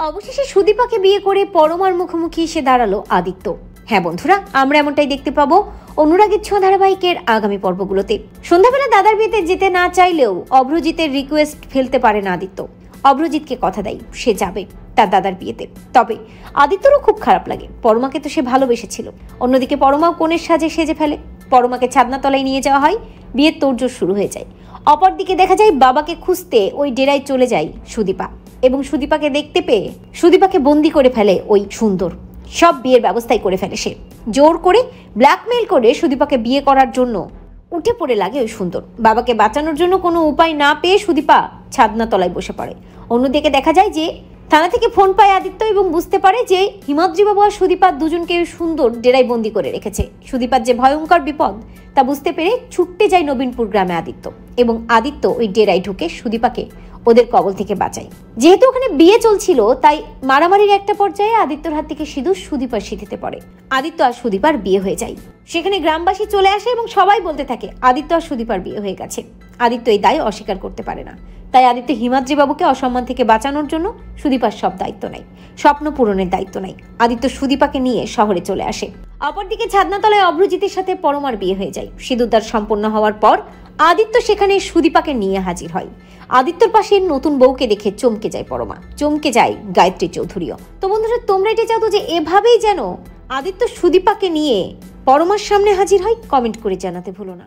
অবশেষে সুদীপাকে বিয়ে করে পরমার মুখোমুখি এসে দাঁড়ালো আদিত্য। হ্যাঁ বন্ধুরা, আমরা এমনটাই দেখতে পাবো অনুরাগের ছোঁয়া ধারাবাহিকের আগামী পর্বগুলোতে। সন্ধ্যাবেলা দাদার বিয়েতে যেতে না চাইলেও অভ্রজিতের রিকোয়েস্ট ফেলতে পারে না আদিত্য। অভ্রজিৎকে কথা দেয় সে যাবে তার দাদার বিয়েতে। তবে আদিত্যরও খুব খারাপ লাগে, পরমাকে তো সে ভালোবেসেছিল। অন্যদিকে পরমাও কোণের সাজে সেজে ফেলে। পরমাকে ছাদনাতলায় নিয়ে যাওয়া হয়, বিয়ের তোড়জোড় শুরু হয়ে যায়। অপরদিকে দেখা যায় বাবাকে খুঁজতে ওই ডেরায় চলে যায় সুদীপা, এবং সুদীপাকে দেখতে পেয়ে সুদীপাকে বন্দি করে ফেলে ওই সুন্দর। সব বিয়ের ব্যবস্থাই করে ফেলে সে, জোর করে ব্ল্যাকমেইল করে সুদীপাকে বিয়ে করার জন্য উঠে পড়ে লাগে ওই সুন্দর। বাবাকে বাঁচানোর জন্য কোনো উপায় না পেয়ে সুদীপা ছাদনাতলায় বসে পড়ে। অন্যদিকে দেখা যায় যে থানা থেকে ফোন পায় আদিত্য এবং বুঝতে পারে যে হিমাদ্রি বাবু আর সুদীপা দুজনকে সুন্দর ডেরায় বন্দি করে রেখেছে। সুদীপার যে ভয়ঙ্কর বিপদ তা বুঝতে পেরে ছুটতে যায় নবীনপুর গ্রামে আদিত্য, এবং আদিত্য ওই ডেরায় ঢুকে সুদীপাকে ওদের কবল থেকে বাঁচায়। যেহেতু ওখানে বিয়ে চলছিল তাই মারামারির একটা পর্যায়ে আদিত্যর হাত থেকে সিঁদুর সুদীপার সিঁথিতে পড়ে। আদিত্য আর সুদীপার বিয়ে হয়ে যায়। সেখানে গ্রামবাসী চলে আসে এবং সবাই বলতে থাকে আদিত্য আর সুদীপার বিয়ে হয়ে গেছে। আদিত্য এই দায় অস্বীকার করতে পারে না, তাই আদিত্য হিমাদ্রি বাবুকে অসম্মান থেকে বাঁচানোর জন্য সুদীপার সব দায়িত্ব নেয়, স্বপ্ন পূরণের দায়িত্ব নেয়। আদিত্য সুদীপাকে নিয়ে শহরে চলে আসে। অপরদিকে ছাদনাতলায় অভ্রজিতের সাথে পরমার বিয়ে হয়ে যায়। সিঁদুরদান সম্পন্ন হওয়ার পর আদিত্য সেখানে সুদীপাকে নিয়ে হাজির হয়। আদিত্যর পাশে নতুন বউকে দেখে চমকে যায় পরমা, চমকে যায় গায়ত্রী চৌধুরীও। তো বন্ধুরা, তোমরা এটা চাও তো যে এভাবেই যেন আদিত্য সুদীপাকে নিয়ে পরমার সামনে হাজির হয়? কমেন্ট করে জানাতে ভুলো না।